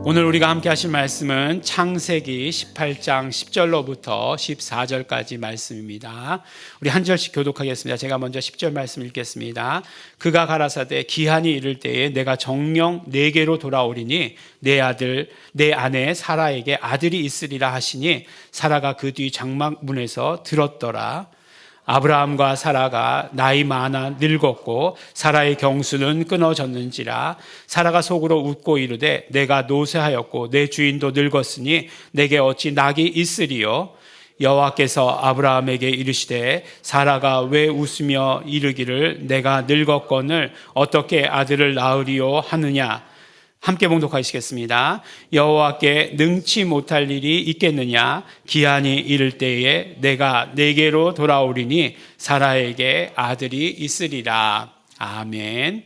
오늘 우리가 함께 하실 말씀은 창세기 18장 10절로부터 14절까지 말씀입니다. 우리 한 절씩 교독하겠습니다. 제가 먼저 10절 말씀 읽겠습니다. 그가 가라사대 기한이 이를 때에 내가 정령 내게로 돌아오리니 내 아내 사라에게 아들이 있으리라 하시니 사라가 그 뒤 장막문에서 들었더라. 아브라함과 사라가 나이 많아 늙었고 사라의 경수는 끊어졌는지라. 사라가 속으로 웃고 이르되 내가 노쇠하였고 내 주인도 늙었으니 내게 어찌 낙이 있으리요. 여호와께서 아브라함에게 이르시되 사라가 왜 웃으며 이르기를 내가 늙었거늘 어떻게 아들을 낳으리요 하느냐. 함께 봉독하시겠습니다. 여호와께 능치 못할 일이 있겠느냐. 기한이 이를 때에 내가 내게로 돌아오리니 사라에게 아들이 있으리라. 아멘.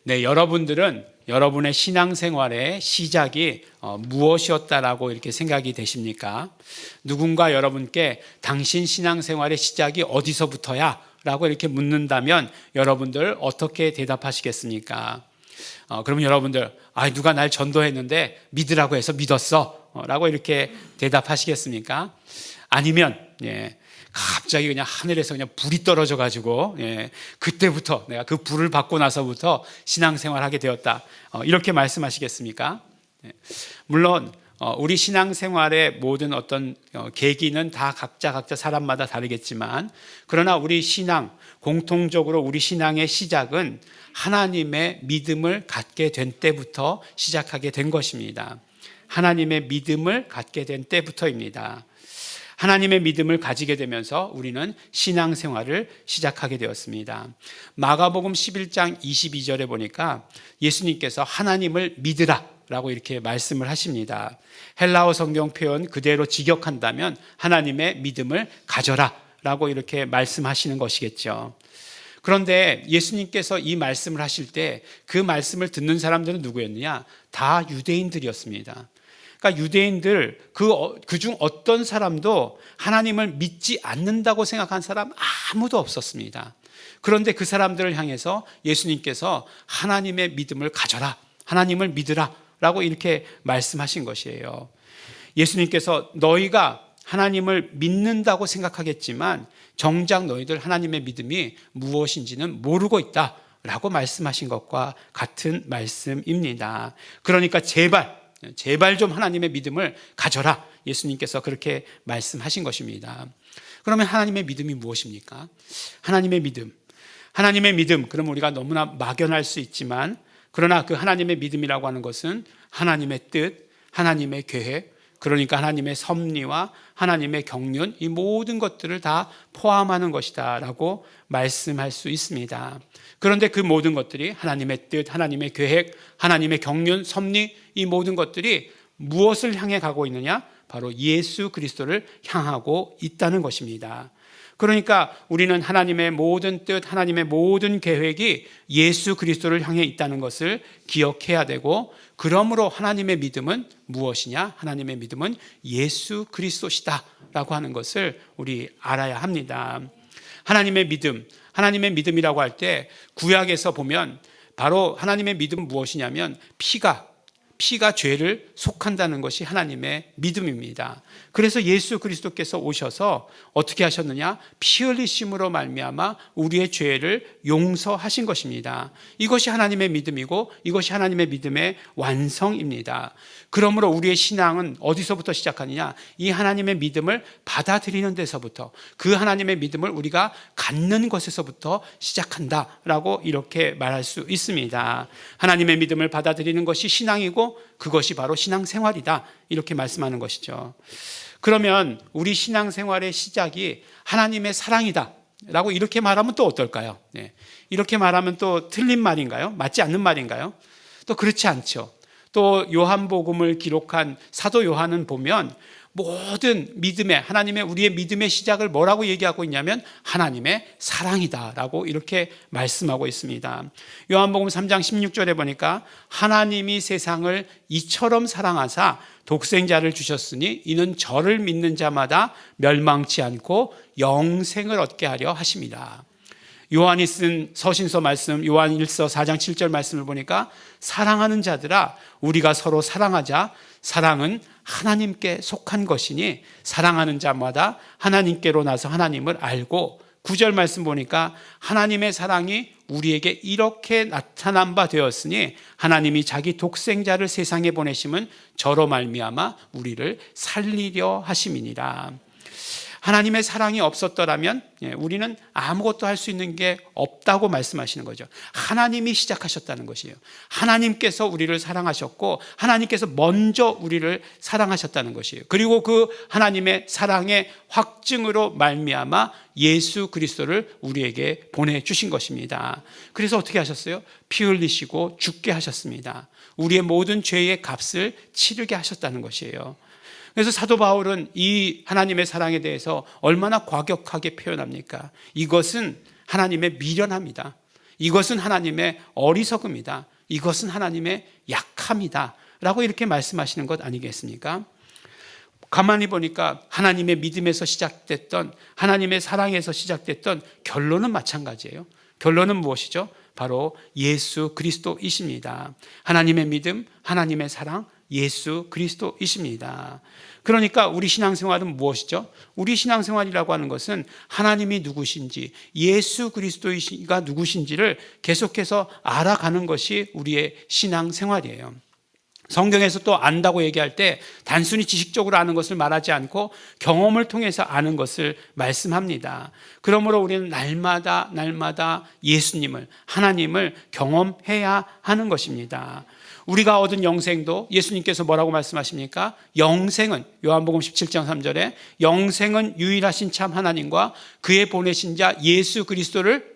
네, 여러분들은 여러분의 신앙생활의 시작이 무엇이었다라고 이렇게 생각이 되십니까? 누군가 여러분께 당신 신앙생활의 시작이 어디서부터야? 라고 이렇게 묻는다면 여러분들 어떻게 대답하시겠습니까? 그러면 여러분들 누가 날 전도했는데 믿으라고 해서 믿었어 라고 이렇게 대답하시겠습니까? 아니면 갑자기 그냥 하늘에서 그냥 불이 떨어져 가지고 그때부터 내가 그 불을 받고 나서부터 신앙생활하게 되었다 이렇게 말씀하시겠습니까? 물론 우리 신앙생활의 모든 어떤 계기는 다 각자 사람마다 다르겠지만, 그러나 우리 신앙, 공통적으로 우리 신앙의 시작은 하나님의 믿음을 갖게 된 때부터 시작하게 된 것입니다. 하나님의 믿음을 갖게 된 때부터입니다. 하나님의 믿음을 가지게 되면서 우리는 신앙생활을 시작하게 되었습니다. 마가복음 11장 22절에 보니까 예수님께서 하나님을 믿으라 라고 이렇게 말씀을 하십니다. 헬라어 성경 표현 그대로 직역한다면 하나님의 믿음을 가져라 라고 이렇게 말씀하시는 것이겠죠. 그런데 예수님께서 이 말씀을 하실 때 그 말씀을 듣는 사람들은 누구였느냐? 다 유대인들이었습니다. 그러니까 유대인들 그중 어떤 사람도 하나님을 믿지 않는다고 생각한 사람 아무도 없었습니다. 그런데 그 사람들을 향해서 예수님께서 하나님의 믿음을 가져라, 하나님을 믿으라 라고 이렇게 말씀하신 것이에요. 예수님께서 너희가 하나님을 믿는다고 생각하겠지만 정작 너희들 하나님의 믿음이 무엇인지는 모르고 있다 라고 말씀하신 것과 같은 말씀입니다. 그러니까 제발 좀 하나님의 믿음을 가져라, 예수님께서 그렇게 말씀하신 것입니다. 그러면 하나님의 믿음이 무엇입니까? 하나님의 믿음, 그럼 우리가 너무나 막연할 수 있지만, 그러나 그 하나님의 믿음이라고 하는 것은 하나님의 뜻, 하나님의 계획, 그러니까 하나님의 섭리와 하나님의 경륜, 이 모든 것들을 다 포함하는 것이다 라고 말씀할 수 있습니다. 그런데 그 모든 것들이 하나님의 뜻, 하나님의 계획, 하나님의 경륜, 섭리, 이 모든 것들이 무엇을 향해 가고 있느냐? 바로 예수 그리스도를 향하고 있다는 것입니다. 그러니까 우리는 하나님의 모든 뜻, 하나님의 모든 계획이 예수 그리스도를 향해 있다는 것을 기억해야 되고, 그러므로 하나님의 믿음은 무엇이냐? 하나님의 믿음은 예수 그리스도시다 라고 하는 것을 우리 알아야 합니다. 하나님의 믿음이라고 할 때 구약에서 보면 바로 하나님의 믿음은 무엇이냐면 피가 죄를 속한다는 것이 하나님의 믿음입니다. 그래서 예수 그리스도께서 오셔서 어떻게 하셨느냐? 피 흘리심으로 말미암아 우리의 죄를 용서하신 것입니다. 이것이 하나님의 믿음이고 이것이 하나님의 믿음의 완성입니다. 그러므로 우리의 신앙은 어디서부터 시작하느냐? 이 하나님의 믿음을 받아들이는 데서부터, 그 하나님의 믿음을 우리가 갖는 것에서부터 시작한다라고 이렇게 말할 수 있습니다. 하나님의 믿음을 받아들이는 것이 신앙이고 그것이 바로 신앙생활이다, 이렇게 말씀하는 것이죠. 그러면 우리 신앙생활의 시작이 하나님의 사랑이다 라고 이렇게 말하면 또 어떨까요? 이렇게 말하면 또 틀린 말인가요? 맞지 않는 말인가요? 또 그렇지 않죠. 또 요한복음을 기록한 사도 요한은 보면 모든 하나님의 우리의 믿음의 시작을 뭐라고 얘기하고 있냐면 하나님의 사랑이다라고 이렇게 말씀하고 있습니다. 요한복음 3장 16절에 보니까 하나님이 세상을 이처럼 사랑하사 독생자를 주셨으니 이는 저를 믿는 자마다 멸망치 않고 영생을 얻게 하려 하심이라. 요한이 쓴 서신서 말씀, 요한 1서 4장 7절 말씀을 보니까 사랑하는 자들아 우리가 서로 사랑하자. 사랑은 하나님께 속한 것이니 사랑하는 자마다 하나님께로 나서 하나님을 알고, 9절 말씀 보니까 하나님의 사랑이 우리에게 이렇게 나타난 바 되었으니 하나님이 자기 독생자를 세상에 보내심은 저로 말미암아 우리를 살리려 하심이니라. 하나님의 사랑이 없었더라면 우리는 아무것도 할 수 있는 게 없다고 말씀하시는 거죠. 하나님이 시작하셨다는 것이에요. 하나님께서 우리를 사랑하셨고 하나님께서 먼저 우리를 사랑하셨다는 것이에요. 그리고 그 하나님의 사랑의 확증으로 말미암아 예수 그리스도를 우리에게 보내주신 것입니다. 그래서 어떻게 하셨어요? 피 흘리시고 죽게 하셨습니다. 우리의 모든 죄의 값을 치르게 하셨다는 것이에요. 그래서 사도 바울은 이 하나님의 사랑에 대해서 얼마나 과격하게 표현합니까? 이것은 하나님의 미련함이다. 이것은 하나님의 어리석음이다. 이것은 하나님의 약함이다. 라고 이렇게 말씀하시는 것 아니겠습니까? 가만히 보니까 하나님의 믿음에서 시작됐던, 하나님의 사랑에서 시작됐던 결론은 마찬가지예요. 결론은 무엇이죠? 바로 예수 그리스도이십니다. 하나님의 믿음, 하나님의 사랑, 예수 그리스도이십니다. 그러니까 우리 신앙생활은 무엇이죠? 우리 신앙생활이라고 하는 것은 하나님이 누구신지, 예수 그리스도가 누구신지를 계속해서 알아가는 것이 우리의 신앙생활이에요. 성경에서 또 안다고 얘기할 때 단순히 지식적으로 아는 것을 말하지 않고 경험을 통해서 아는 것을 말씀합니다. 그러므로 우리는 날마다 예수님을, 하나님을 경험해야 하는 것입니다. 우리가 얻은 영생도 예수님께서 뭐라고 말씀하십니까? 영생은, 요한복음 17장 3절에 영생은 유일하신 참 하나님과 그의 보내신 자 예수 그리스도를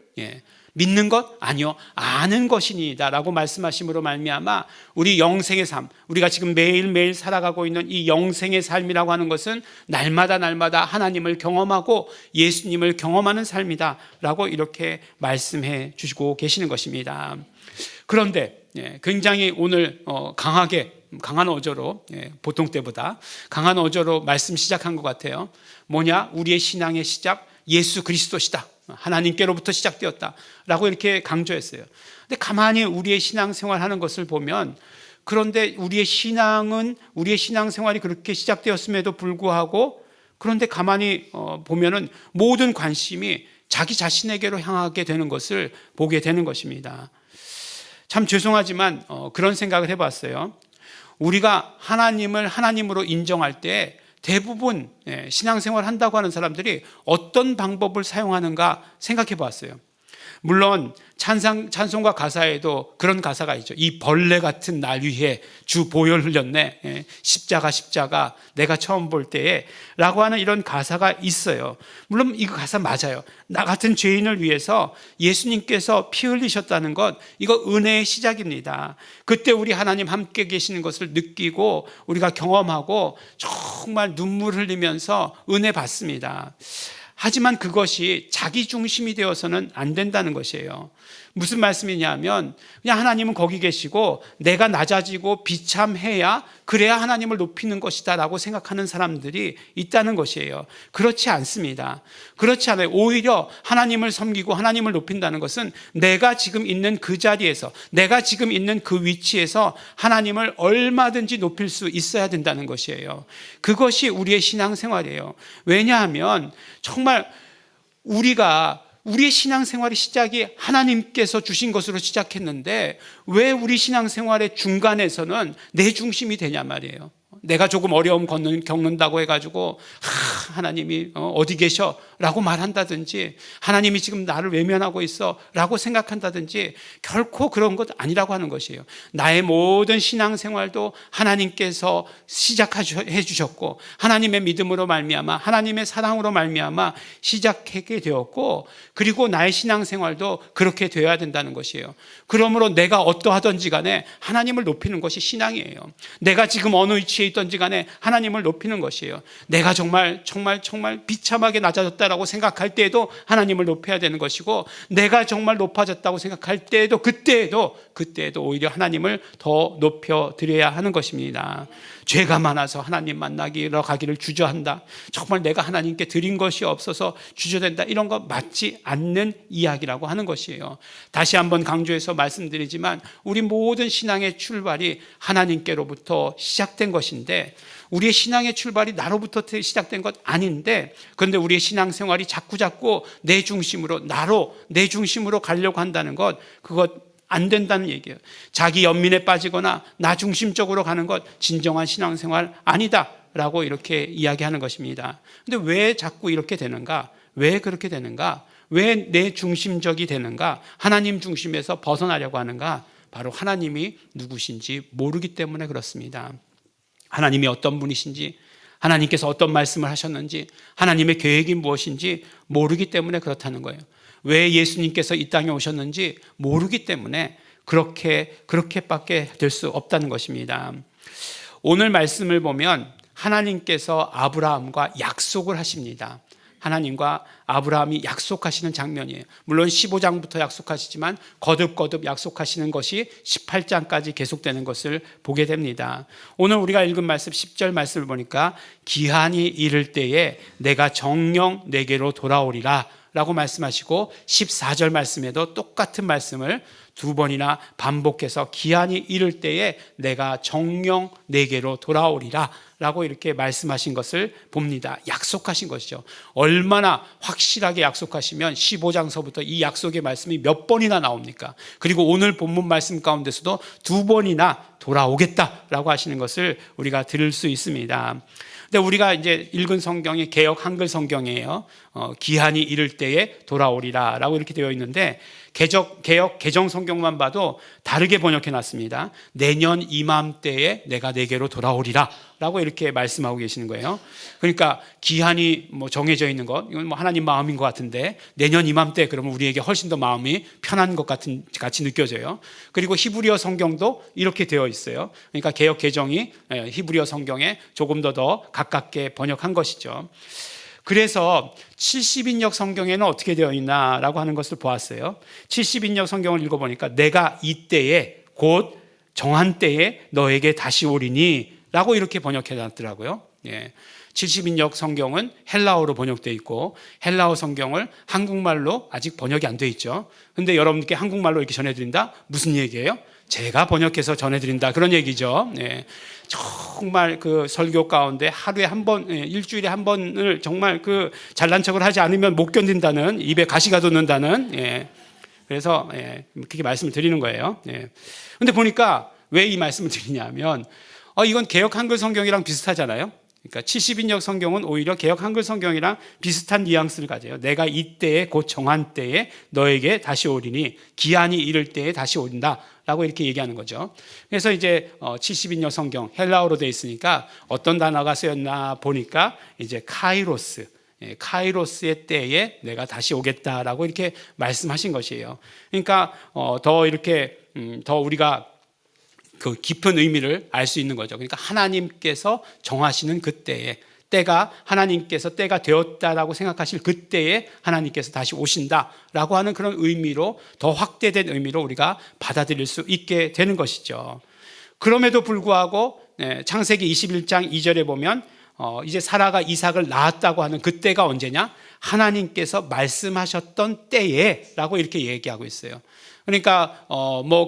믿는 것? 아니요, 아는 것이니이다 라고 말씀하심으로 말미암아 우리 영생의 삶, 우리가 지금 매일매일 살아가고 있는 이 영생의 삶이라고 하는 것은 날마다 하나님을 경험하고 예수님을 경험하는 삶이다 라고 이렇게 말씀해 주시고 계시는 것입니다. 그런데 굉장히 오늘 강한 어조로, 보통 때보다 강한 어조로 말씀 시작한 것 같아요. 뭐냐? 우리의 신앙의 시작 예수 그리스도시다, 하나님께로부터 시작되었다 라고 이렇게 강조했어요. 근데 가만히 우리의 신앙생활 하는 것을 보면, 그런데 우리의 신앙생활이 그렇게 시작되었음에도 불구하고, 그런데 가만히 보면은 모든 관심이 자기 자신에게로 향하게 되는 것을 보게 되는 것입니다. 참 죄송하지만 그런 생각을 해봤어요. 우리가 하나님을 하나님으로 인정할 때 대부분 신앙생활 한다고 하는 사람들이 어떤 방법을 사용하는가 생각해 봤어요. 물론 찬송가 가사에도 그런 가사가 있죠. 이 벌레 같은 날 위해 주 보혈 흘렸네, 십자가 내가 처음 볼 때에 라고 하는 이런 가사가 있어요. 물론 이 가사 맞아요. 나 같은 죄인을 위해서 예수님께서 피 흘리셨다는 것, 이거 은혜의 시작입니다. 그때 우리 하나님 함께 계시는 것을 느끼고 우리가 경험하고 정말 눈물 흘리면서 은혜 받습니다. 하지만 그것이 자기 중심이 되어서는 안 된다는 것이에요. 무슨 말씀이냐면, 그냥 하나님은 거기 계시고 내가 낮아지고 비참해야, 그래야 하나님을 높이는 것이다 라고 생각하는 사람들이 있다는 것이에요. 그렇지 않습니다. 그렇지 않아요. 오히려 하나님을 섬기고 하나님을 높인다는 것은 내가 지금 있는 그 자리에서, 내가 지금 있는 그 위치에서 하나님을 얼마든지 높일 수 있어야 된다는 것이에요. 그것이 우리의 신앙생활이에요. 왜냐하면 정말 우리의 신앙생활의 시작이 하나님께서 주신 것으로 시작했는데, 왜 우리 신앙생활의 중간에서는 내 중심이 되냐 말이에요. 내가 조금 어려움 겪는다고 해가지고 하나님이 어디 계셔? 라고 말한다든지, 하나님이 지금 나를 외면하고 있어 라고 생각한다든지, 결코 그런 것 아니라고 하는 것이에요. 나의 모든 신앙생활도 하나님께서 시작해 주셨고, 하나님의 믿음으로 말미암아, 하나님의 사랑으로 말미암아 시작하게 되었고, 그리고 나의 신앙생활도 그렇게 되어야 된다는 것이에요. 그러므로 내가 어떠하든지 간에 하나님을 높이는 것이 신앙이에요. 내가 지금 어느 위치에 있든지 간에 하나님을 높이는 것이에요. 내가 정말 비참하게 낮아졌다라고 생각할 때에도 하나님을 높여야 되는 것이고, 내가 정말 높아졌다고 생각할 때에도 그때에도 오히려 하나님을 더 높여 드려야 하는 것입니다. 죄가 많아서 하나님 만나기로 가기를 주저한다, 정말 내가 하나님께 드린 것이 없어서 주저된다, 이런 거 맞지 않는 이야기라고 하는 것이에요. 다시 한번 강조해서 말씀드리지만 우리 모든 신앙의 출발이 하나님께로부터 시작된 것인데, 우리의 신앙의 출발이 나로부터 시작된 것 아닌데, 그런데 우리의 신앙생활이 자꾸 내 중심으로, 내 중심으로 가려고 한다는 것, 그것 안 된다는 얘기예요. 자기 연민에 빠지거나 나 중심적으로 가는 것 진정한 신앙생활 아니다라고 이렇게 이야기하는 것입니다. 그런데 왜 자꾸 이렇게 되는가? 왜 그렇게 되는가? 왜 내 중심적이 되는가? 하나님 중심에서 벗어나려고 하는가? 바로 하나님이 누구신지 모르기 때문에 그렇습니다. 하나님이 어떤 분이신지, 하나님께서 어떤 말씀을 하셨는지, 하나님의 계획이 무엇인지 모르기 때문에 그렇다는 거예요. 왜 예수님께서 이 땅에 오셨는지 모르기 때문에 그렇게밖에 될 수 없다는 것입니다. 오늘 말씀을 보면 하나님께서 아브라함과 약속을 하십니다. 하나님과 아브라함이 약속하시는 장면이에요. 물론 15장부터 약속하시지만 거듭 약속하시는 것이 18장까지 계속되는 것을 보게 됩니다. 오늘 우리가 읽은 말씀 10절 말씀을 보니까 기한이 이를 때에 내가 정녕 내게로 돌아오리라 라고 말씀하시고, 14절 말씀에도 똑같은 말씀을 두 번이나 반복해서 기한이 이를 때에 내가 정녕 내게로 돌아오리라 라고 이렇게 말씀하신 것을 봅니다. 약속하신 것이죠. 얼마나 확실하게 약속하시면 15장서부터 이 약속의 말씀이 몇 번이나 나옵니까? 그리고 오늘 본문 말씀 가운데서도 두 번이나 돌아오겠다라고 하시는 것을 우리가 들을 수 있습니다. 근데 우리가 이제 읽은 성경이 개역 한글 성경이에요. 기한이 이를 때에 돌아오리라 라고 이렇게 되어 있는데, 개역 개정 성경만 봐도 다르게 번역해 놨습니다. 내년 이맘때에 내가 내게로 돌아오리라 라고 이렇게 말씀하고 계시는 거예요. 그러니까 기한이 정해져 있는 것, 이건 하나님 마음인 것 같은데, 내년 이맘때 그러면 우리에게 훨씬 더 마음이 편한 것 같이 느껴져요. 그리고 히브리어 성경도 이렇게 되어 있어요. 그러니까 개역 개정이 히브리어 성경에 조금 더 가깝게 번역한 것이죠. 그래서 70인역 성경에는 어떻게 되어 있나라고 하는 것을 보았어요. 70인역 성경을 읽어보니까 내가 이때에 곧 정한 때에 너에게 다시 오리니 라고 이렇게 번역해 놨더라고요. 70인역 성경은 헬라어로 번역되어 있고, 헬라어 성경을 한국말로 아직 번역이 안 돼 있죠. 근데 여러분께 한국말로 이렇게 전해드린다? 무슨 얘기예요? 제가 번역해서 전해드린다, 그런 얘기죠. 정말 그 설교 가운데 하루에 한 번, 일주일에 한 번을 정말 그 잘난 척을 하지 않으면 못 견딘다는, 입에 가시가 돋는다는, 그래서 그렇게 말씀을 드리는 거예요. 근데 보니까 왜 이 말씀을 드리냐면, 이건 개역 한글 성경이랑 비슷하잖아요. 그러니까 70인역 성경은 오히려 개역 한글 성경이랑 비슷한 뉘앙스를 가져요. 내가 이때에 곧 정한 때에 너에게 다시 오리니, 기한이 이를 때에 다시 온다 라고 이렇게 얘기하는 거죠. 그래서 이제 70인역 성경 헬라어로 되어 있으니까 어떤 단어가 쓰였나 보니까 이제 카이로스의 때에 내가 다시 오겠다라고 이렇게 말씀하신 것이에요. 그러니까 더 이렇게 더 우리가 그 깊은 의미를 알 수 있는 거죠. 그러니까 하나님께서 정하시는 그때에, 때가 하나님께서 때가 되었다라고 생각하실 그때에 하나님께서 다시 오신다라고 하는 그런 의미로, 더 확대된 의미로 우리가 받아들일 수 있게 되는 것이죠. 그럼에도 불구하고 창세기 21장 2절에 보면 이제 사라가 이삭을 낳았다고 하는 그때가 언제냐? 하나님께서 말씀하셨던 때에 라고 이렇게 얘기하고 있어요. 그러니까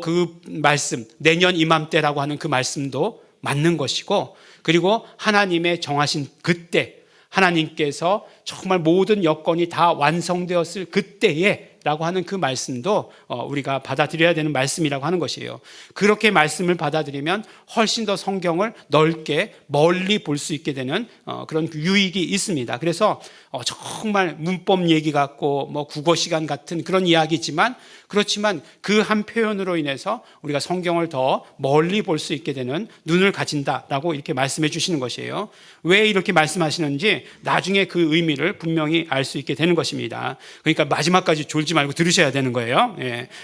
그 말씀, 내년 이맘때라고 하는 그 말씀도 맞는 것이고, 그리고 하나님의 정하신 그때, 하나님께서 정말 모든 여건이 다 완성되었을 그때에 라고 하는 그 말씀도 우리가 받아들여야 되는 말씀이라고 하는 것이에요. 그렇게 말씀을 받아들이면 훨씬 더 성경을 넓게 멀리 볼 수 있게 되는 그런 유익이 있습니다. 그래서 정말 문법 얘기 같고 국어 시간 같은 그런 이야기지만, 그렇지만 그 한 표현으로 인해서 우리가 성경을 더 멀리 볼 수 있게 되는 눈을 가진다라고 이렇게 말씀해 주시는 것이에요. 왜 이렇게 말씀하시는지 나중에 그 의미를 분명히 알 수 있게 되는 것입니다. 그러니까 마지막까지 졸지 말고 들으셔야 되는 거예요.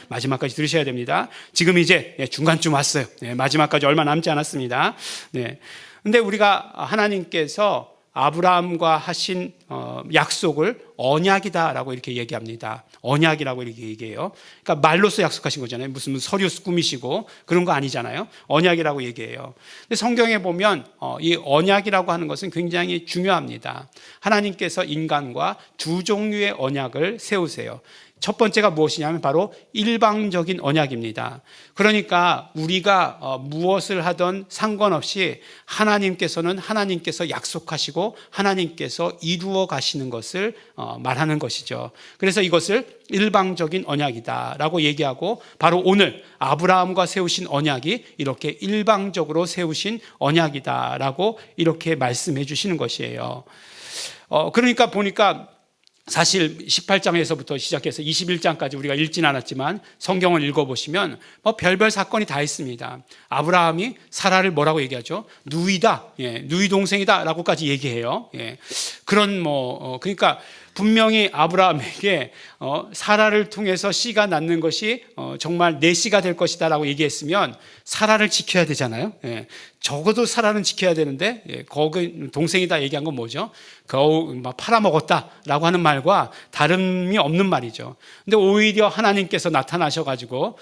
마지막까지 들으셔야 됩니다. 지금 이제 중간쯤 왔어요. 마지막까지 얼마 남지 않았습니다. 근데 우리가 하나님께서 아브라함과 하신 약속을 언약이다라고 이렇게 얘기합니다. 언약이라고 이렇게 얘기해요. 그러니까 말로써 약속하신 거잖아요. 무슨 서류 꾸미시고 그런 거 아니잖아요. 언약이라고 얘기해요. 근데 성경에 보면 이 언약이라고 하는 것은 굉장히 중요합니다. 하나님께서 인간과 두 종류의 언약을 세우세요. 첫 번째가 무엇이냐면 바로 일방적인 언약입니다. 그러니까 우리가 무엇을 하든 상관없이 하나님께서는 하나님께서 약속하시고 하나님께서 이루어 가시는 것을 말하는 것이죠. 그래서 이것을 일방적인 언약이다라고 얘기하고, 바로 오늘 아브라함과 세우신 언약이 이렇게 일방적으로 세우신 언약이다라고 이렇게 말씀해 주시는 것이에요. 그러니까 보니까 사실 18장에서부터 시작해서 21장까지 우리가 읽진 않았지만 성경을 읽어보시면 별별 사건이 다 있습니다. 아브라함이 사라를 뭐라고 얘기하죠? 누이다, 누이 동생이다 라고까지 얘기해요. 그런 그러니까 분명히 아브라함에게 사라를 통해서 씨가 낳는 것이 정말 내 씨가 될 것이다 라고 얘기했으면 사라를 지켜야 되잖아요. 적어도 사라는 지켜야 되는데 거기 동생이다 얘기한 건 뭐죠? 겨우 팔아먹었다 라고 하는 말과 다름이 없는 말이죠. 근데 오히려 하나님께서 나타나셔가지고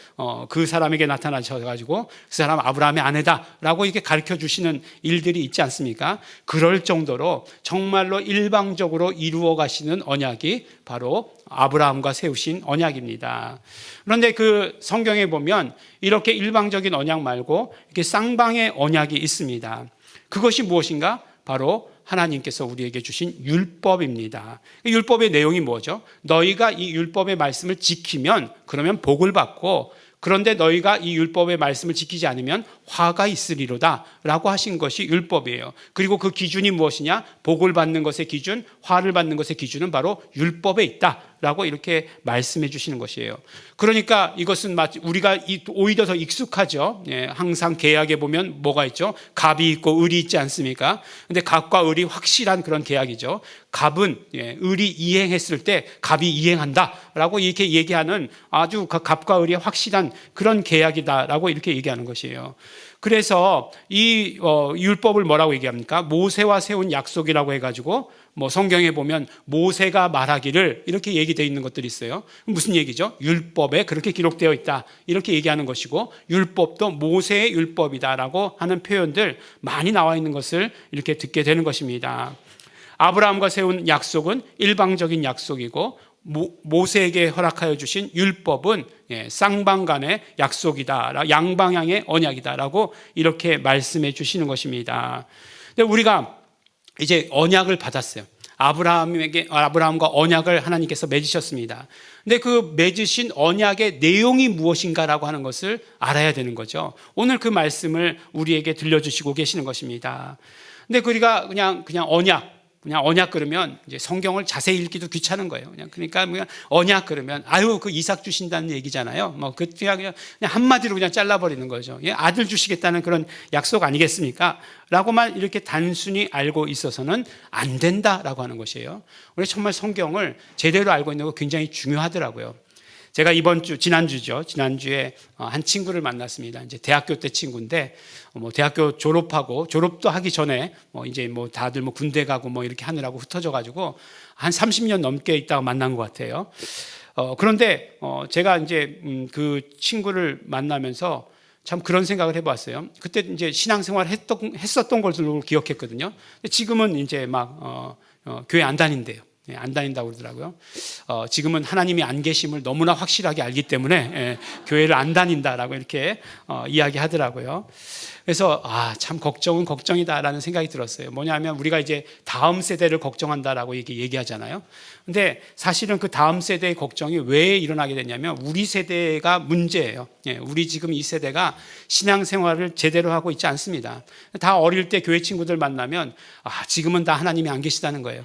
그 사람에게 나타나셔가지고 그 사람 아브라함의 아내다 라고 이렇게 가르쳐 주시는 일들이 있지 않습니까? 그럴 정도로 정말로 일방적으로 이루어 가시는 언약이 바로 아브라함과 세우신 언약입니다. 그런데 그 성경에 보면 이렇게 일방적인 언약 말고 이렇게 쌍방의 언약이 있습니다. 그것이 무엇인가? 바로 하나님께서 우리에게 주신 율법입니다. 율법의 내용이 뭐죠? 너희가 이 율법의 말씀을 지키면 그러면 복을 받고, 그런데 너희가 이 율법의 말씀을 지키지 않으면 화가 있으리로다 라고 하신 것이 율법이에요. 그리고 그 기준이 무엇이냐? 복을 받는 것의 기준, 화를 받는 것의 기준은 바로 율법에 있다 라고 이렇게 말씀해 주시는 것이에요. 그러니까 이것은 마치 우리가 오히려 더 익숙하죠. 항상 계약에 보면 뭐가 있죠? 갑이 있고 을이 있지 않습니까? 근데 갑과 을이 확실한 그런 계약이죠. 갑은 을이 이행했을 때 갑이 이행한다 라고 이렇게 얘기하는 아주 갑과 을이 확실한 그런 계약이다라고 이렇게 얘기하는 것이에요. 그래서 이 율법을 뭐라고 얘기합니까? 모세와 세운 약속이라고 해가지고 성경에 보면 모세가 말하기를 이렇게 얘기되어 있는 것들이 있어요. 무슨 얘기죠? 율법에 그렇게 기록되어 있다 이렇게 얘기하는 것이고, 율법도 모세의 율법이다라고 하는 표현들 많이 나와 있는 것을 이렇게 듣게 되는 것입니다. 아브라함과 세운 약속은 일방적인 약속이고, 모세에게 허락하여 주신 율법은 쌍방간의 약속이다, 양방향의 언약이다라고 이렇게 말씀해 주시는 것입니다. 근데 우리가 이제 언약을 받았어요. 아브라함과 언약을 하나님께서 맺으셨습니다. 근데 그 맺으신 언약의 내용이 무엇인가라고 하는 것을 알아야 되는 거죠. 오늘 그 말씀을 우리에게 들려주시고 계시는 것입니다. 근데 우리가 그냥 언약 그러면 이제 성경을 자세히 읽기도 귀찮은 거예요. 그러니까 언약 그러면 그 이삭 주신다는 얘기잖아요. 그냥 한마디로 그냥 잘라버리는 거죠. 아들 주시겠다는 그런 약속 아니겠습니까? 라고만 이렇게 단순히 알고 있어서는 안 된다라고 하는 것이에요. 우리 정말 성경을 제대로 알고 있는 거 굉장히 중요하더라고요. 제가 지난주에 한 친구를 만났습니다. 이제 대학교 때 친구인데, 대학교 졸업도 하기 전에 이제 다들 군대 가고 이렇게 하느라고 흩어져가지고 한 30년 넘게 있다가 만난 것 같아요. 그런데 제가 이제 그 친구를 만나면서 참 그런 생각을 해봤어요. 그때 이제 신앙생활 했었던 것으로 기억했거든요. 지금은 이제 교회 안 다닌대요. 안 다닌다고 그러더라고요. 지금은 하나님이 안 계심을 너무나 확실하게 알기 때문에 교회를 안 다닌다라고 이렇게 이야기하더라고요. 그래서 참 걱정은 걱정이다라는 생각이 들었어요. 뭐냐면 우리가 이제 다음 세대를 걱정한다라고 얘기하잖아요. 근데 사실은 그 다음 세대의 걱정이 왜 일어나게 됐냐면 우리 세대가 문제예요. 우리 지금 이 세대가 신앙생활을 제대로 하고 있지 않습니다. 다 어릴 때 교회 친구들 만나면 지금은 다 하나님이 안 계시다는 거예요.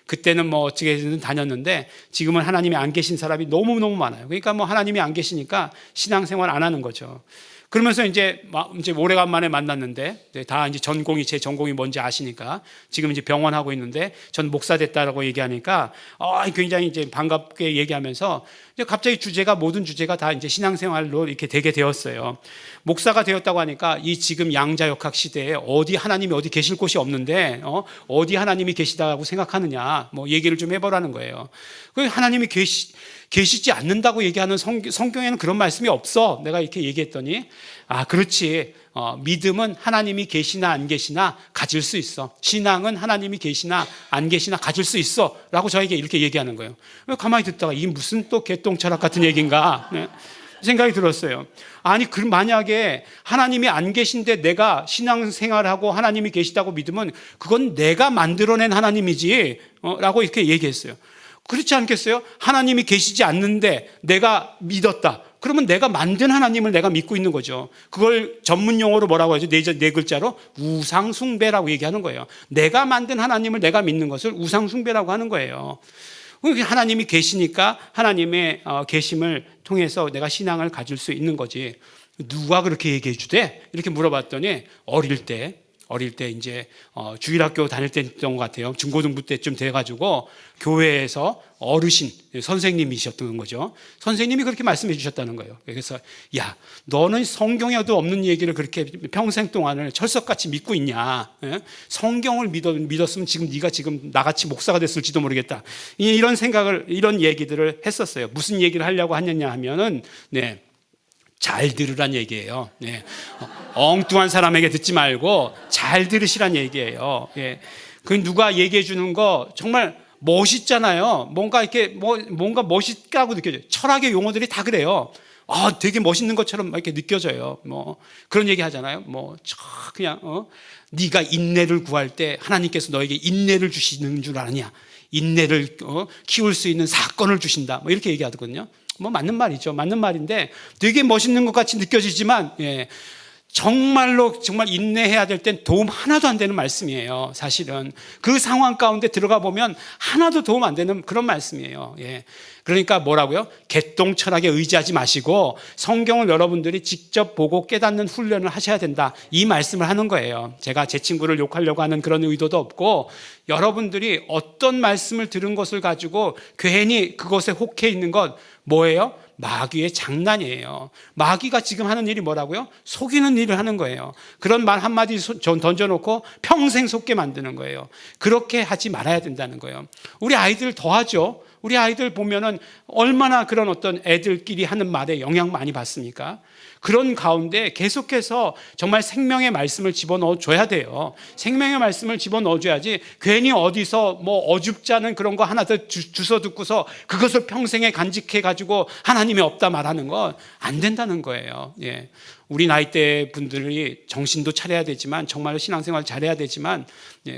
그때는 어떻게든 다녔는데 지금은 하나님이 안 계신 사람이 너무너무 많아요. 그러니까 하나님이 안 계시니까 신앙생활 안 하는 거죠. 그러면서 이제 오래간만에 만났는데, 다 이제 제 전공이 뭔지 아시니까 지금 이제 병원 하고 있는데 전 목사 됐다라고 얘기하니까 굉장히 이제 반갑게 얘기하면서 이제 갑자기 모든 주제가 다 이제 신앙생활로 이렇게 되게 되었어요. 목사가 되었다고 하니까 이 지금 양자역학 시대에 하나님이 어디 계실 곳이 없는데 어디 하나님이 계시다고 생각하느냐, 뭐 얘기를 좀 해보라는 거예요. 하나님이 계시지 않는다고 얘기하는 성경에는 그런 말씀이 없어. 내가 이렇게 얘기했더니 그렇지. 믿음은 하나님이 계시나 안 계시나 가질 수 있어. 신앙은 하나님이 계시나 안 계시나 가질 수 있어 라고 저에게 이렇게 얘기하는 거예요. 가만히 듣다가 이게 무슨 또 개똥철학 같은 얘기인가, 네, 생각이 들었어요. 만약에 하나님이 안 계신데 내가 신앙생활하고 하나님이 계시다고 믿으면 그건 내가 만들어낸 하나님이지 라고 이렇게 얘기했어요. 그렇지 않겠어요? 하나님이 계시지 않는데 내가 믿었다. 그러면 내가 만든 하나님을 내가 믿고 있는 거죠. 그걸 전문 용어로 뭐라고 하죠? 네 글자로 우상숭배라고 얘기하는 거예요. 내가 만든 하나님을 내가 믿는 것을 우상숭배라고 하는 거예요. 하나님이 계시니까 하나님의 계심을 통해서 내가 신앙을 가질 수 있는 거지. 누가 그렇게 얘기해 주대? 이렇게 물어봤더니 어릴 때 이제 주일학교 다닐 때였던 것 같아요. 중고등부 때쯤 돼가지고 교회에서 어르신 선생님이셨던 거죠. 선생님이 그렇게 말씀해 주셨다는 거예요. 그래서 야, 너는 성경에도 없는 얘기를 그렇게 평생 동안을 철석같이 믿고 있냐? 성경을 믿었으면 네가 지금 나같이 목사가 됐을지도 모르겠다. 이런 얘기들을 했었어요. 무슨 얘기를 하려고 하느냐 하면은 잘 들으란 얘기예요. 네. 엉뚱한 사람에게 듣지 말고 잘 들으시란 얘기예요. 예. 그 누가 얘기해 주는 거 정말 멋있잖아요. 뭔가 멋있다고 느껴져요. 철학의 용어들이 다 그래요. 되게 멋있는 것처럼 이렇게 느껴져요. 뭐 그런 얘기 하잖아요. 그냥 네가 인내를 구할 때 하나님께서 너에게 인내를 주시는 줄 아느냐? 인내를 키울 수 있는 사건을 주신다. 뭐 이렇게 얘기하거든요. 맞는 말이죠. 맞는 말인데 되게 멋있는 것 같이 느껴지지만 정말 인내해야 될 땐 도움 하나도 안 되는 말씀이에요. 사실은 그 상황 가운데 들어가 보면 하나도 도움 안 되는 그런 말씀이에요. 그러니까 뭐라고요? 개똥철학에 의지하지 마시고 성경을 여러분들이 직접 보고 깨닫는 훈련을 하셔야 된다, 이 말씀을 하는 거예요. 제가 제 친구를 욕하려고 하는 그런 의도도 없고, 여러분들이 어떤 말씀을 들은 것을 가지고 괜히 그것에 혹해 있는 것 뭐예요? 마귀의 장난이에요. 마귀가 지금 하는 일이 뭐라고요? 속이는 일을 하는 거예요. 그런 말 한마디 던져놓고 평생 속게 만드는 거예요. 그렇게 하지 말아야 된다는 거예요. 우리 아이들 더 하죠. 우리 아이들 보면은 얼마나 그런 어떤 애들끼리 하는 말에 영향 많이 받습니까? 그런 가운데 계속해서 정말 생명의 말씀을 집어넣어 줘야 돼요. 생명의 말씀을 집어넣어 줘야지 괜히 어디서 어줍지 않은 그런 거 하나 더 주워 듣고서 그것을 평생에 간직해 가지고 하나님이 없다 말하는 건 안 된다는 거예요. 우리 나이대 분들이 정신도 차려야 되지만 정말 신앙생활 잘해야 되지만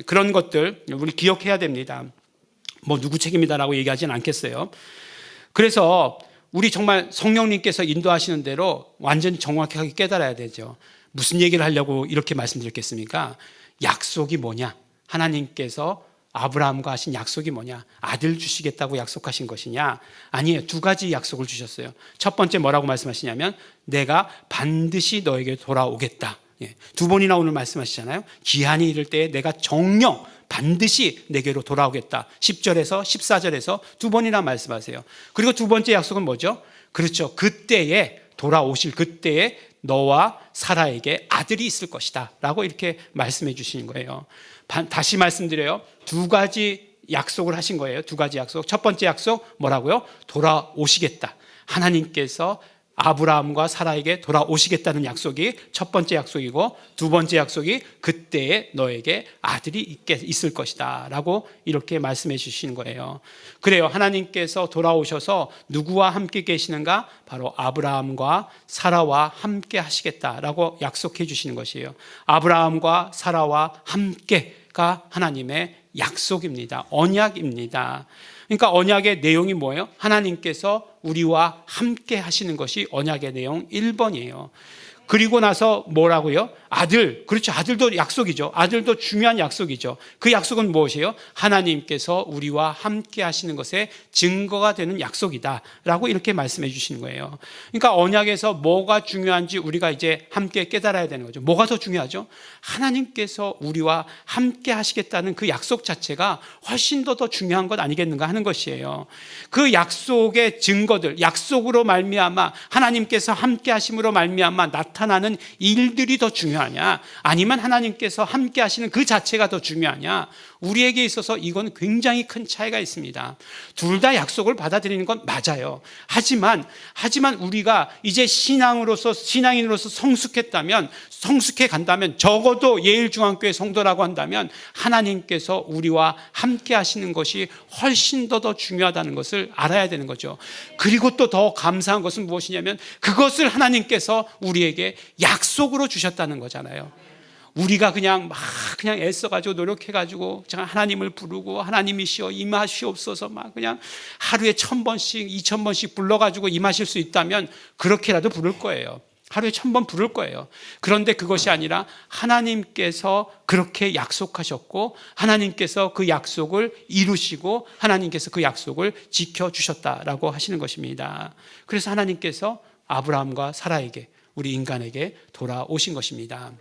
그런 것들 우리 기억해야 됩니다. 누구 책임이다라고 얘기하지는 않겠어요. 그래서 우리 정말 성령님께서 인도하시는 대로 완전히 정확하게 깨달아야 되죠. 무슨 얘기를 하려고 이렇게 말씀드렸겠습니까? 약속이 뭐냐? 하나님께서 아브라함과 하신 약속이 뭐냐? 아들 주시겠다고 약속하신 것이냐? 아니에요. 두 가지 약속을 주셨어요. 첫 번째 뭐라고 말씀하시냐면 내가 반드시 너에게 돌아오겠다. 두 번이나 오늘 말씀하시잖아요. 기한이 이를 때에 내가 정녕 반드시 내게로 돌아오겠다. 10절에서 14절에서 두 번이나 말씀하세요. 그리고 두 번째 약속은 뭐죠? 그렇죠. 그때에 돌아오실 그때에 너와 사라에게 아들이 있을 것이다 라고 이렇게 말씀해 주시는 거예요. 다시 말씀드려요. 두 가지 약속을 하신 거예요. 두 가지 약속. 첫 번째 약속 뭐라고요? 돌아오시겠다. 하나님께서 아브라함과 사라에게 돌아오시겠다는 약속이 첫 번째 약속이고, 두 번째 약속이 그때에 너에게 아들이 있을 것이다 라고 이렇게 말씀해 주시는 거예요. 그래요. 하나님께서 돌아오셔서 누구와 함께 계시는가? 바로 아브라함과 사라와 함께 하시겠다라고 약속해 주시는 것이에요. 아브라함과 사라와 함께가 하나님의 약속입니다. 언약입니다. 그러니까 언약의 내용이 뭐예요? 하나님께서 우리와 함께 하시는 것이 언약의 내용 1번이에요. 그리고 나서 뭐라고요? 아들, 그렇죠. 아들도 약속이죠. 아들도 중요한 약속이죠. 그 약속은 무엇이에요? 하나님께서 우리와 함께 하시는 것에 증거가 되는 약속이다 라고 이렇게 말씀해 주시는 거예요. 그러니까 언약에서 뭐가 중요한지 우리가 이제 함께 깨달아야 되는 거죠. 뭐가 더 중요하죠? 하나님께서 우리와 함께 하시겠다는 그 약속 자체가 훨씬 더 중요한 것 아니겠는가 하는 것이에요. 그 약속의 증거들, 약속으로 말미암아 하나님께서 함께 하심으로 말미암아 나타나는 일들이 더 중요하냐, 아니면 하나님께서 함께 하시는 그 자체가 더 중요하냐, 우리에게 있어서 이건 굉장히 큰 차이가 있습니다. 둘 다 약속을 받아들이는 건 맞아요. 하지만 우리가 이제 신앙인으로서 성숙해 간다면, 적어도 예일중앙교회 성도라고 한다면 하나님께서 우리와 함께 하시는 것이 훨씬 더 중요하다는 것을 알아야 되는 거죠. 그리고 또 더 감사한 것은 무엇이냐면 그것을 하나님께서 우리에게 약속으로 주셨다는 거잖아요. 우리가 그냥 애써가지고 노력해가지고 하나님을 부르고 하나님이시여 임하시옵소서 막 그냥 하루에 1000번씩 2000번씩 불러가지고 임하실 수 있다면 그렇게라도 부를 거예요. 하루에 1000번 부를 거예요. 그런데 그것이 아니라 하나님께서 그렇게 약속하셨고 하나님께서 그 약속을 이루시고 하나님께서 그 약속을 지켜주셨다라고 하시는 것입니다. 그래서 하나님께서 아브라함과 사라에게, 우리 인간에게 돌아오신 것입니다.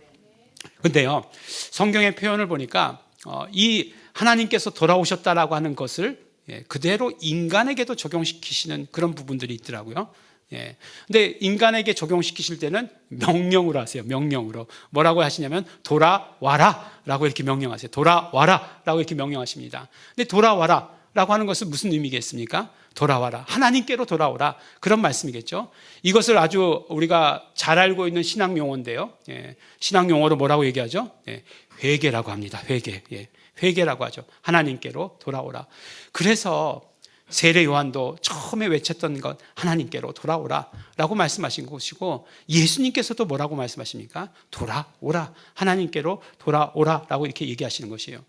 근데요, 성경의 표현을 보니까 이 하나님께서 돌아오셨다라고 하는 것을 그대로 인간에게도 적용시키시는 그런 부분들이 있더라고요. 근데 인간에게 적용시키실 때는 명령으로 하세요. 명령으로. 뭐라고 하시냐면 돌아와라 라고 이렇게 명령하세요. 돌아와라 라고 이렇게 명령하십니다. 근데 돌아와라 라고 하는 것은 무슨 의미겠습니까? 돌아와라, 하나님께로 돌아오라, 그런 말씀이겠죠. 이것을 아주 우리가 잘 알고 있는 신학 용어인데요, 신학 용어로 뭐라고 얘기하죠? 회개라고 합니다. 회개라고 하죠. 하나님께로 돌아오라. 그래서 세례 요한도 처음에 외쳤던 것, 하나님께로 돌아오라 라고 말씀하신 것이고, 예수님께서도 뭐라고 말씀하십니까? 돌아오라, 하나님께로 돌아오라 라고 이렇게 얘기하시는 것이에요.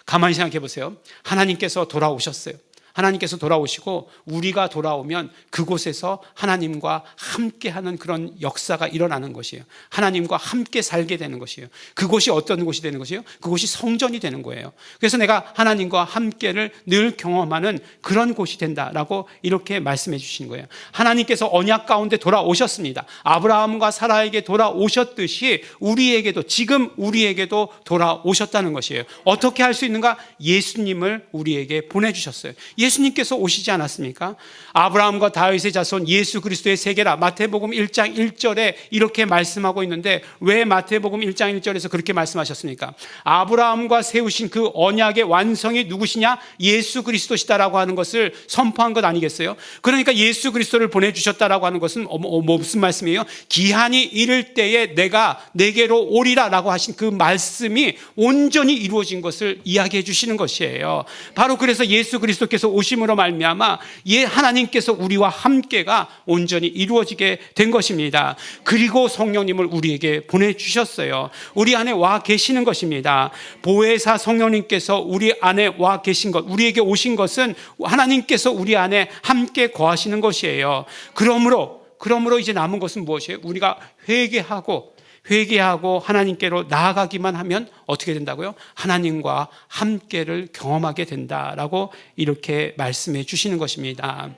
가만히 생각해 보세요. 하나님께서 돌아오셨어요. 하나님께서 돌아오시고 우리가 돌아오면 그곳에서 하나님과 함께하는 그런 역사가 일어나는 것이에요. 하나님과 함께 살게 되는 것이에요. 그곳이 어떤 곳이 되는 것이에요? 그곳이 성전이 되는 거예요. 그래서 내가 하나님과 함께를 늘 경험하는 그런 곳이 된다라고 이렇게 말씀해 주신 거예요. 하나님께서 언약 가운데 돌아오셨습니다. 아브라함과 사라에게 돌아오셨듯이 우리에게도, 지금 우리에게도 돌아오셨다는 것이에요. 어떻게 할 수 있는가? 예수님을 우리에게 보내주셨어요. 예수님께서 오시지 않았습니까? 아브라함과 다윗의 자손 예수 그리스도의 세계라, 마태복음 1장 1절에 이렇게 말씀하고 있는데 왜 마태복음 1장 1절에서 그렇게 말씀하셨습니까? 아브라함과 세우신 그 언약의 완성이 누구시냐? 예수 그리스도시다라고 하는 것을 선포한 것 아니겠어요? 그러니까 예수 그리스도를 보내주셨다라고 하는 것은 무슨 말씀이에요? 기한이 이를 때에 내가 내게로 오리라 라고 하신 그 말씀이 온전히 이루어진 것을 이야기해 주시는 것이에요. 바로 그래서 예수 그리스도께서 오심으로 말미암아 하나님께서 우리와 함께가 온전히 이루어지게 된 것입니다. 그리고 성령님을 우리에게 보내주셨어요. 우리 안에 와 계시는 것입니다. 보혜사 성령님께서 우리 안에 와 계신 것, 우리에게 오신 것은 하나님께서 우리 안에 함께 거하시는 것이에요. 그러므로 이제 남은 것은 무엇이에요? 우리가 회개하고 하나님께로 나아가기만 하면 어떻게 된다고요? 하나님과 함께를 경험하게 된다라고 이렇게 말씀해 주시는 것입니다.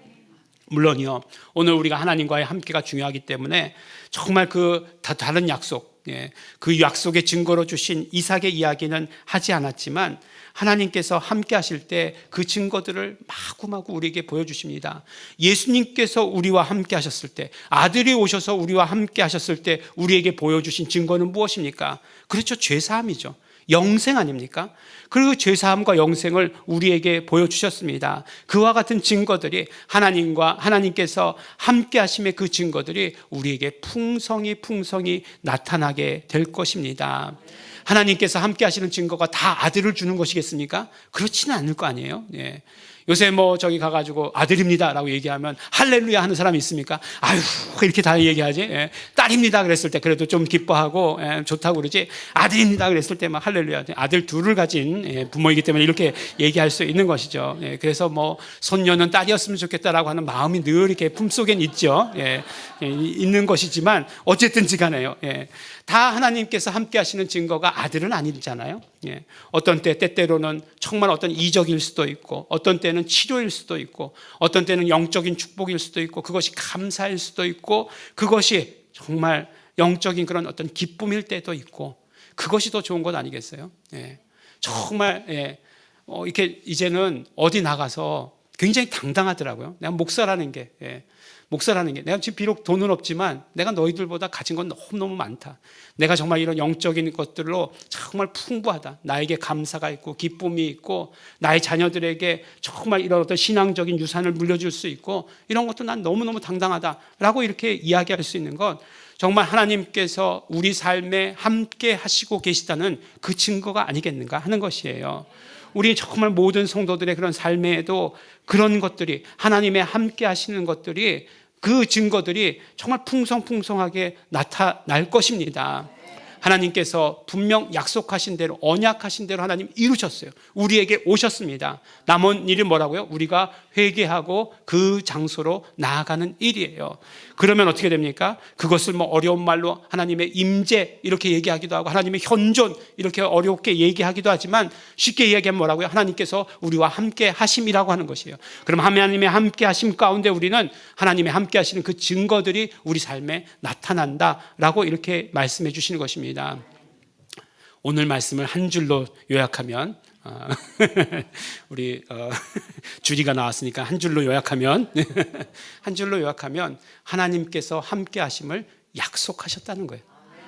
물론이요, 오늘 우리가 하나님과의 함께가 중요하기 때문에 정말 다른 약속, 그 약속의 증거로 주신 이삭의 이야기는 하지 않았지만 하나님께서 함께 하실 때 그 증거들을 마구마구 우리에게 보여주십니다. 예수님께서 우리와 함께 하셨을 때, 아들이 오셔서 우리와 함께 하셨을 때 우리에게 보여주신 증거는 무엇입니까? 그렇죠, 죄사함이죠. 영생 아닙니까? 그리고 죄사함과 영생을 우리에게 보여주셨습니다. 그와 같은 증거들이 하나님께서 함께 하심의 그 증거들이 우리에게 풍성히 나타나게 될 것입니다. 하나님께서 함께 하시는 증거가 다 아들을 주는 것이겠습니까? 그렇지는 않을 거 아니에요. 요새 뭐 저기 가가지고 아들입니다라고 얘기하면 할렐루야 하는 사람이 있습니까? 아유 이렇게 다 얘기하지. 예. 딸입니다 그랬을 때 그래도 좀 기뻐하고 좋다고 그러지. 아들입니다 그랬을 때 막 할렐루야. 아들 둘을 가진 부모이기 때문에 이렇게 얘기할 수 있는 것이죠. 그래서 뭐 손녀는 딸이었으면 좋겠다라고 하는 마음이 늘 이렇게 품속엔 있죠. 있는 것이지만 어쨌든지 간에요. 다 하나님께서 함께 하시는 증거가 아들은 아니잖아요. 어떤 때때로는 정말 어떤 이적일 수도 있고, 어떤 때는 치료일 수도 있고, 어떤 때는 영적인 축복일 수도 있고, 그것이 감사일 수도 있고, 그것이 정말 영적인 그런 어떤 기쁨일 때도 있고, 그것이 더 좋은 것 아니겠어요? 정말 이렇게 이제는 어디 나가서 굉장히 당당하더라고요. 내가 목사라는 게 내가 지금 비록 돈은 없지만 내가 너희들보다 가진 건 너무너무 많다. 내가 정말 이런 영적인 것들로 정말 풍부하다. 나에게 감사가 있고 기쁨이 있고 나의 자녀들에게 정말 이런 어떤 신앙적인 유산을 물려줄 수 있고 이런 것도 난 너무너무 당당하다라고 이렇게 이야기할 수 있는 건 정말 하나님께서 우리 삶에 함께 하시고 계시다는 그 증거가 아니겠는가 하는 것이에요. 우리 정말 모든 성도들의 그런 삶에도 그런 것들이 하나님의 함께 하시는 것들이 그 증거들이 정말 풍성풍성하게 나타날 것입니다. 하나님께서 분명 약속하신 대로 언약하신 대로 하나님 이루셨어요. 우리에게 오셨습니다. 남은 일이 뭐라고요? 우리가 회개하고 그 장소로 나아가는 일이에요. 그러면 어떻게 됩니까? 그것을 뭐 어려운 말로 하나님의 임재 이렇게 얘기하기도 하고 하나님의 현존 이렇게 어렵게 얘기하기도 하지만 쉽게 이야기하면 뭐라고요? 하나님께서 우리와 함께 하심이라고 하는 것이에요. 그럼 하나님의 함께 하심 가운데 우리는 하나님의 함께 하시는 그 증거들이 우리 삶에 나타난다라고 이렇게 말씀해 주시는 것입니다. 오늘 말씀을 한 줄로 요약하면 우리 주리가 나왔으니까 한 줄로 요약하면 하나님께서 함께 하심을 약속하셨다는 거예요.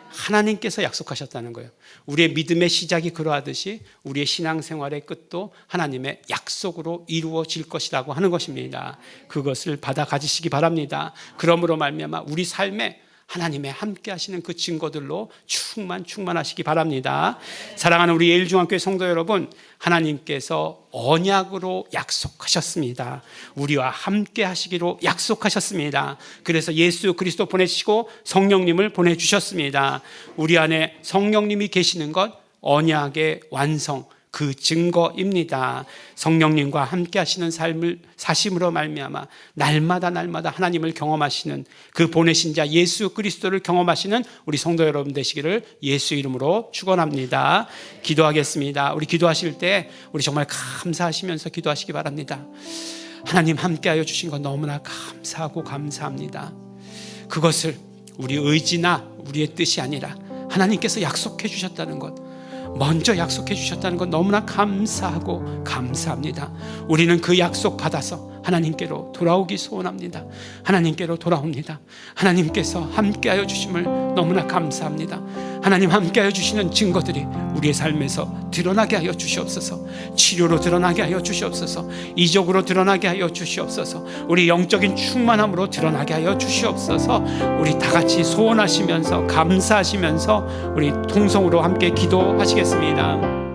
하나님께서 약속하셨다는 거예요. 우리의 믿음의 시작이 그러하듯이 우리의 신앙생활의 끝도 하나님의 약속으로 이루어질 것이라고 하는 것입니다. 그것을 받아 가지시기 바랍니다. 그러므로 말미암아 우리 삶에 하나님의 함께 하시는 그 증거들로 충만하시기 바랍니다. 사랑하는 우리 예일중앙교회 성도 여러분, 하나님께서 언약으로 약속하셨습니다. 우리와 함께 하시기로 약속하셨습니다. 그래서 예수 그리스도 보내시고 성령님을 보내주셨습니다. 우리 안에 성령님이 계시는 것 언약의 완성, 그 증거입니다. 성령님과 함께 하시는 삶을 사심으로 말미암아 날마다 하나님을 경험하시는 그 보내신 자 예수 그리스도를 경험하시는 우리 성도 여러분 되시기를 예수 이름으로 축원합니다. 기도하겠습니다. 우리 기도하실 때 우리 정말 감사하시면서 기도하시기 바랍니다. 하나님 함께하여 주신 것 너무나 감사하고 감사합니다. 그것을 우리 의지나 우리의 뜻이 아니라 하나님께서 약속해 주셨다는 것, 먼저 약속해 주셨다는 것 너무나 감사하고 감사합니다. 우리는 그 약속 받아서 하나님께로 돌아오기 소원합니다. 하나님께로 돌아옵니다. 하나님께서 함께하여 주심을 너무나 감사합니다. 하나님 함께하여 주시는 증거들이 우리의 삶에서 드러나게 하여 주시옵소서. 치료로 드러나게 하여 주시옵소서. 이적으로 드러나게 하여 주시옵소서. 우리 영적인 충만함으로 드러나게 하여 주시옵소서. 우리 다 같이 소원하시면서 감사하시면서 우리 통성으로 함께 기도하시겠습니다.